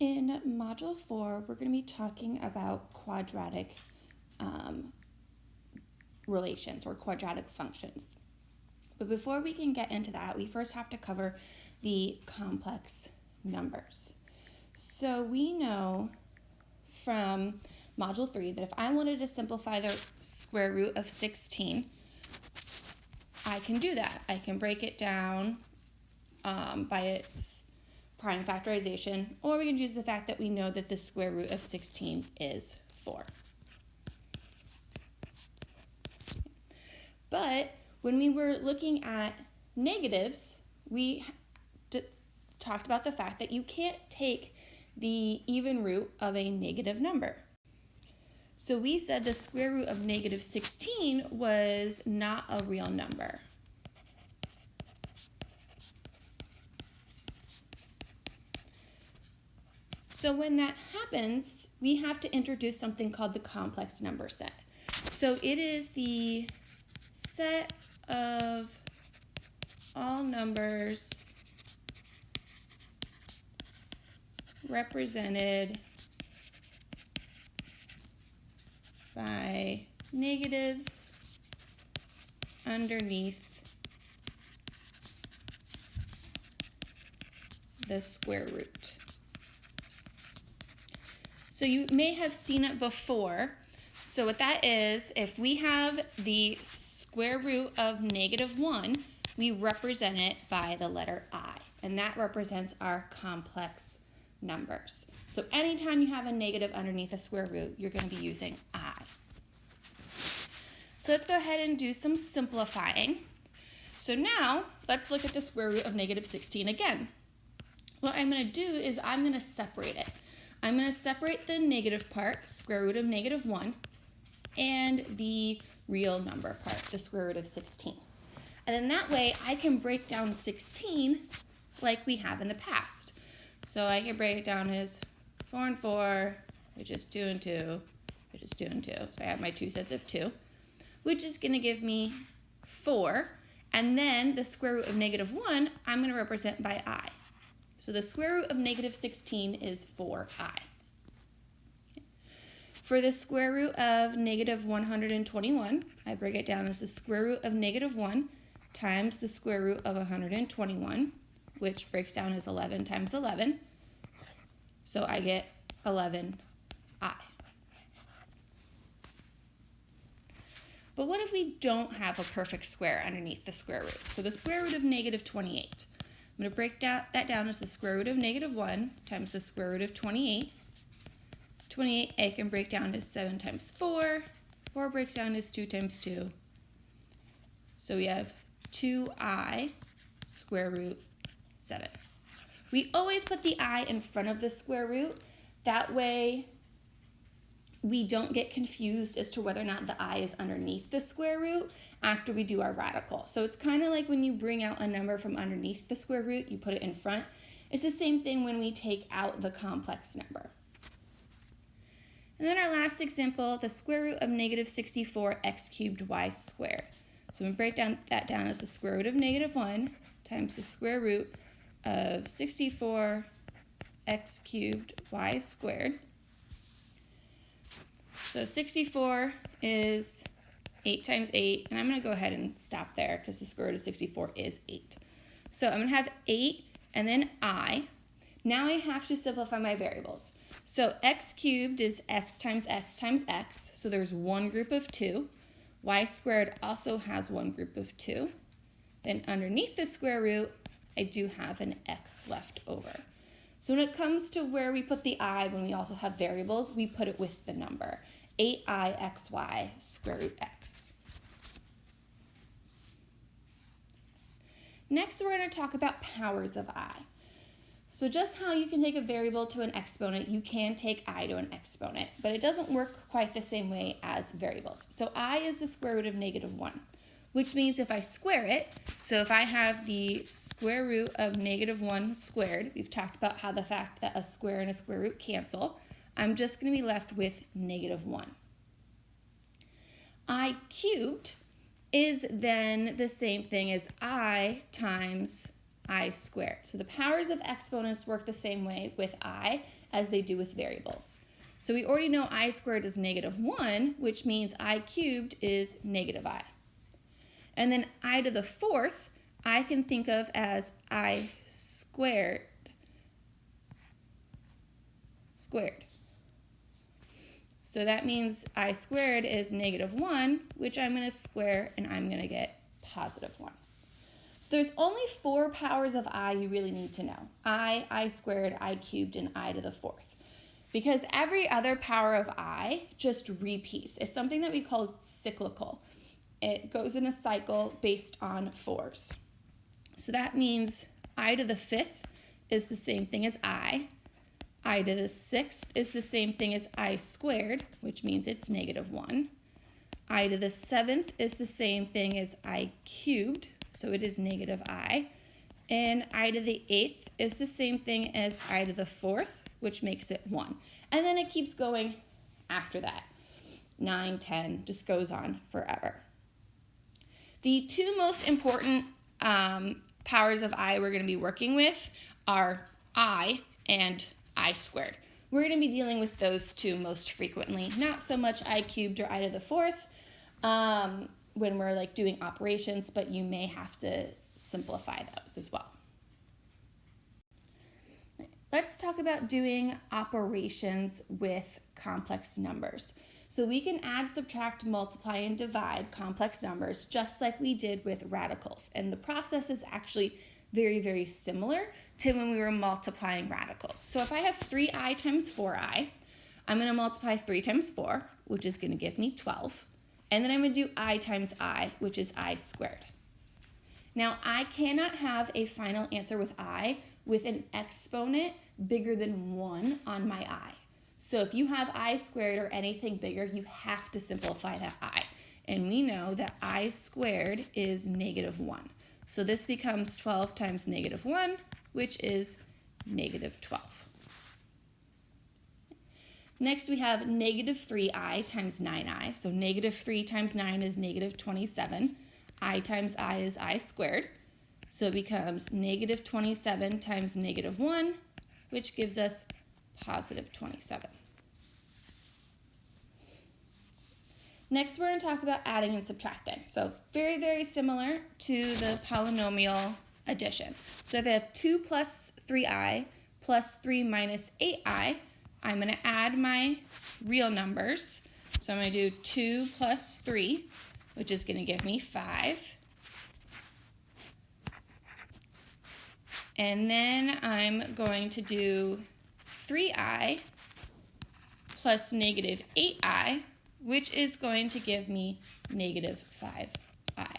In Module 4, we're going to be talking about quadratic relations or quadratic functions. But before we can get into that, we first have to cover the complex numbers. So we know from Module 3 that if I wanted to simplify the square root of 16, I can do that. I can break it down by its prime factorization, or we can use the fact that we know that the square root of 16 is 4. But when we were looking at negatives, we talked about the fact that you can't take the even root of a negative number. So we said the square root of negative 16 was not a real number. So when that happens, we have to introduce something called the complex number set. So it is the set of all numbers represented by negatives underneath the square root. So you may have seen it before. So what that is, if we have the square root of negative 1, we represent it by the letter I, and that represents our complex numbers. So anytime you have a negative underneath a square root, you're going to be using I. So let's go ahead and do some simplifying. So now let's look at the square root of negative 16 again. What I'm going to do is I'm going to separate it. I'm going to separate the negative part, square root of negative 1, and the real number part, the square root of 16. And then that way I can break down 16 like we have in the past. So I can break it down as 4 and 4, which is 2 and 2, which is 2 and 2. So I have my two sets of 2, which is going to give me 4. And then the square root of negative 1, I'm going to represent by I. So the square root of negative 16 is 4i. For the square root of negative 121, I break it down as the square root of negative 1 times the square root of 121, which breaks down as 11 times 11. So I get 11i. But what if we don't have a perfect square underneath the square root? So the square root of negative 28. I'm going to break that down as the square root of negative 1 times the square root of 28. 28 I can break down as 7 times 4. 4 breaks down as 2 times 2. So we have 2i square root 7. We always put the I in front of the square root. That way we don't get confused as to whether or not the I is underneath the square root after we do our radical. So it's kind of like when you bring out a number from underneath the square root, you put it in front. It's the same thing when we take out the complex number. And then our last example, the square root of negative 64 x cubed y squared. So we break that down as the square root of negative 1 times the square root of 64 x cubed y squared. So 64 is 8 times 8, and I'm going to go ahead and stop there because the square root of 64 is 8. So I'm going to have 8 and then I. Now I have to simplify my variables. So x cubed is x times x times x, so there's one group of 2. Y squared also has one group of 2. Then underneath the square root, I do have an x left over. So when it comes to where we put the I when we also have variables, we put it with the number. 8ixy square root x. Next, we're going to talk about powers of I. So just how you can take a variable to an exponent, you can take I to an exponent, but it doesn't work quite the same way as variables. So I is the square root of negative 1, which means if I square it, so if I have the square root of negative 1 squared, we've talked about how the fact that a square and a square root cancel, I'm just going to be left with negative 1. I cubed is then the same thing as I times I squared. So the powers of exponents work the same way with I as they do with variables. So we already know I squared is -1, which means I cubed is -I. And then I to the fourth, I can think of as I squared. So that means I squared is -1, which I'm going to square, and I'm going to get +1. So there's only 4 powers of I you really need to know. I squared, I cubed, and I to the fourth. Because every other power of I just repeats. It's something that we call cyclical. It goes in a cycle based on 4s. So that means I to the fifth is the same thing as I to the sixth is the same thing as I squared, which means it's -1. I to the seventh is the same thing as I cubed, so it is -I. And I to the eighth is the same thing as I to the fourth, which makes it 1. And then it keeps going after that. 9, 10, just goes on forever. The 2 most important powers of I we're going to be working with are I and I squared. We're going to be dealing with those 2 most frequently, not so much I cubed or I to the fourth when we're like doing operations, but you may have to simplify those as well. Let's talk about doing operations with complex numbers. So we can add, subtract, multiply, and divide complex numbers just like we did with radicals. And the process is actually very, very similar to when we were multiplying radicals. So if I have 3i times 4i, I'm going to multiply 3 times 4, which is going to give me 12. And then I'm going to do I times I, which is I squared. Now, I cannot have a final answer with I with an exponent bigger than 1 on my I. So if you have I squared or anything bigger, you have to simplify that I. And we know that I squared is -1. So this becomes 12 times -1, which is -12. Next, we have -3i times 9i. So -3 times 9 is -27. I times I is I squared. So it becomes -27 times -1, which gives us +27. Next, we're going to talk about adding and subtracting. So very, very similar to the polynomial addition. So if I have 2 plus 3i plus 3 minus 8i, I'm going to add my real numbers. So I'm going to do 2 plus 3, which is going to give me 5. And then I'm going to do 3i plus -8i, which is going to give me -5i.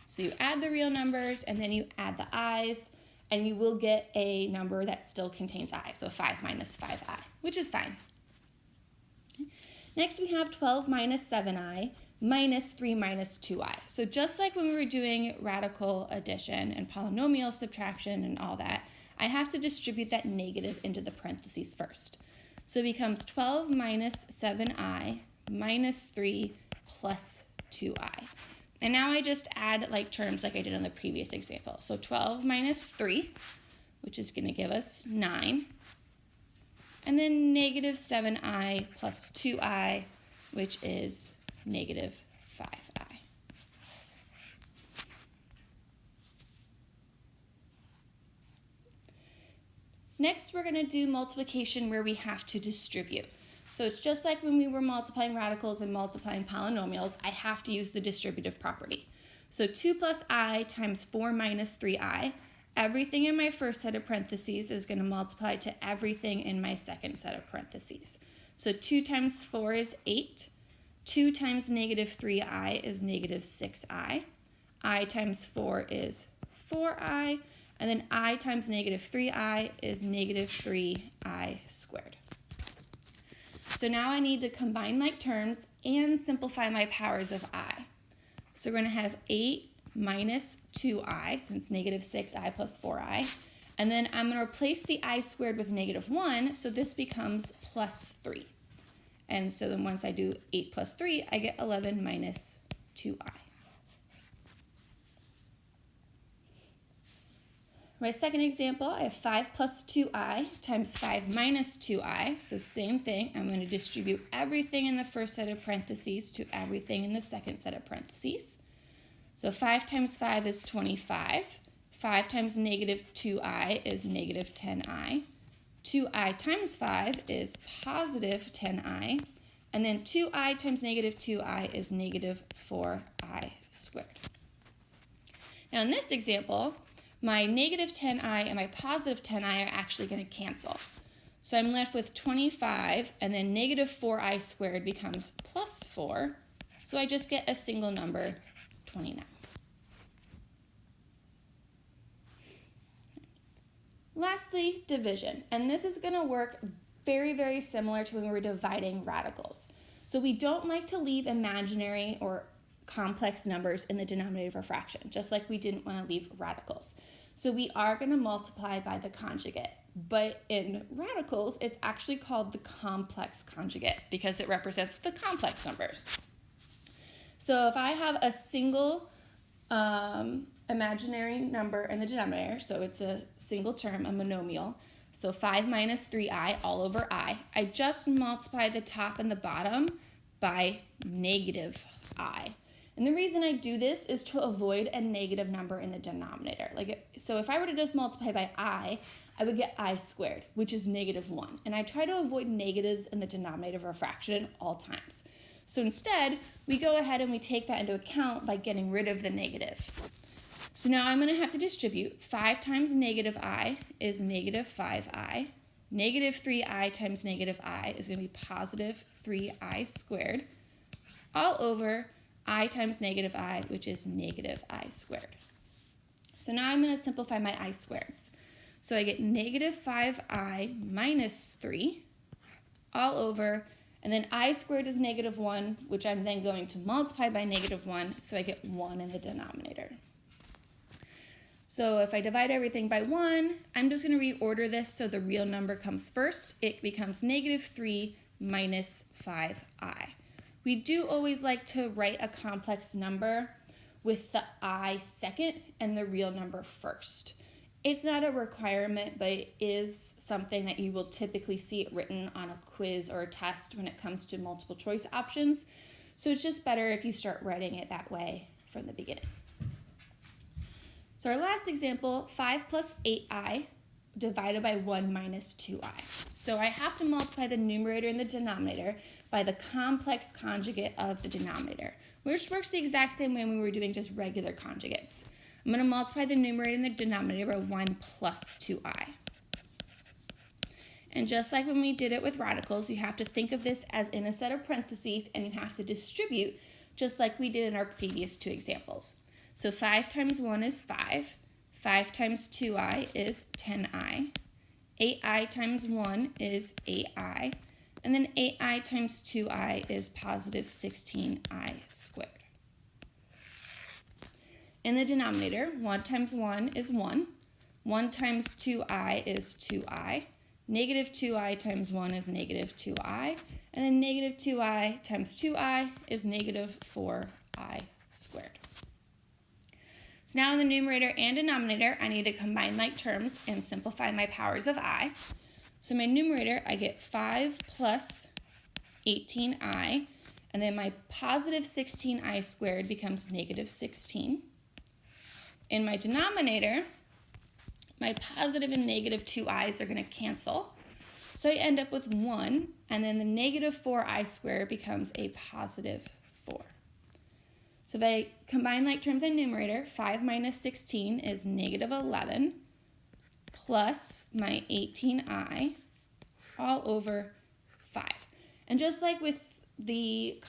So you add the real numbers and then you add the i's, and you will get a number that still contains I, so 5 minus 5i, which is fine. Next we have 12 minus 7i minus 3 minus 2i. So just like when we were doing radical addition and polynomial subtraction and all that, I have to distribute that negative into the parentheses first. So it becomes 12 minus 7i minus 3 plus 2i. And now I just add like terms like I did on the previous example. So 12 minus 3, which is going to give us 9. And then -7i plus 2i, which is -5i. Next, we're going to do multiplication where we have to distribute. So it's just like when we were multiplying radicals and multiplying polynomials, I have to use the distributive property. So 2 plus I times 4 minus 3i, everything in my first set of parentheses is going to multiply to everything in my second set of parentheses. So 2 times 4 is 8. 2 times -3i is -6i. I times 4 is 4i. And then I times -3i is -3i squared. So now I need to combine like terms and simplify my powers of I. So we're going to have 8 minus 2i, since -6i plus 4i. And then I'm going to replace the I squared with -1, so this becomes plus 3. And so then once I do 8 plus 3, I get 11 minus 2i. My second example, I have 5 plus 2i times 5 minus 2i. So same thing, I'm going to distribute everything in the first set of parentheses to everything in the second set of parentheses. So 5 times 5 is 25. 5 times negative 2i is negative 10i. 2i times 5 is positive 10i. And then 2i times negative 2i is negative 4i squared. Now in this example, my negative 10i and my positive 10i are actually going to cancel. So I'm left with 25, and then negative 4i squared becomes plus 4. So I just get a single number, 29. Lastly, division. And this is going to work very, very similar to when we were dividing radicals. So we don't like to leave imaginary or complex numbers in the denominator of a fraction, just like we didn't want to leave radicals. So we are going to multiply by the conjugate, but in radicals, it's actually called the complex conjugate because it represents the complex numbers. So if I have a single imaginary number in the denominator, so it's a single term, a monomial, so 5 minus 3i all over I just multiply the top and the bottom by negative I. And the reason I do this is to avoid a negative number in the denominator. So if I were to just multiply by I would get I squared, which is negative 1. And I try to avoid negatives in the denominator of a fraction at all times. So instead, we go ahead and we take that into account by getting rid of the negative. So now I'm going to have to distribute. 5 times negative I is negative 5i. Negative 3i times negative I is going to be positive 3i squared, all over I times negative I, which is negative I squared. So now I'm going to simplify my I squareds. So I get negative 5i minus 3 all over, and then I squared is negative 1, which I'm then going to multiply by negative 1, so I get 1 in the denominator. So if I divide everything by 1, I'm just going to reorder this so the real number comes first. It becomes negative 3 minus 5i. We do always like to write a complex number with the I second and the real number first. It's not a requirement, but it is something that you will typically see it written on a quiz or a test when it comes to multiple choice options. So it's just better if you start writing it that way from the beginning. So our last example, 5 plus 8i divided by 1 minus 2i. So I have to multiply the numerator and the denominator by the complex conjugate of the denominator, which works the exact same way when we were doing just regular conjugates. I'm going to multiply the numerator and the denominator by 1 plus 2i. And just like when we did it with radicals, you have to think of this as in a set of parentheses, and you have to distribute just like we did in our previous two examples. So 5 times 1 is 5. 5 times 2i is 10i. 8i times 1 is 8i. And then 8i times 2i is positive 16i squared. In the denominator, 1 times 1 is 1. 1 times 2i is 2i. Negative 2i times 1 is negative 2i. And then negative 2i times 2i is negative 4i squared. So now in the numerator and denominator, I need to combine like terms and simplify my powers of I. So my numerator, I get 5 plus 18i, and then my positive 16i squared becomes negative 16. In my denominator, my positive and negative 2i's are going to cancel. So I end up with 1, and then the negative 4i squared becomes a positive 4. So if I combine like terms in numerator, 5 minus 16 is negative 11 plus my 18i all over 5. And just like with the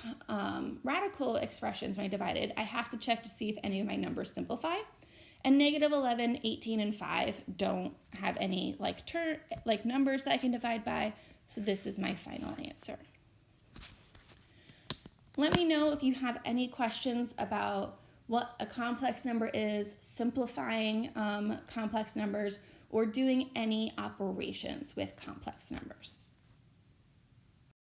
radical expressions when I divided, I have to check to see if any of my numbers simplify. And negative 11, 18, and 5 don't have any like numbers that I can divide by, so this is my final answer. Let me know if you have any questions about what a complex number is, simplifying complex numbers, or doing any operations with complex numbers.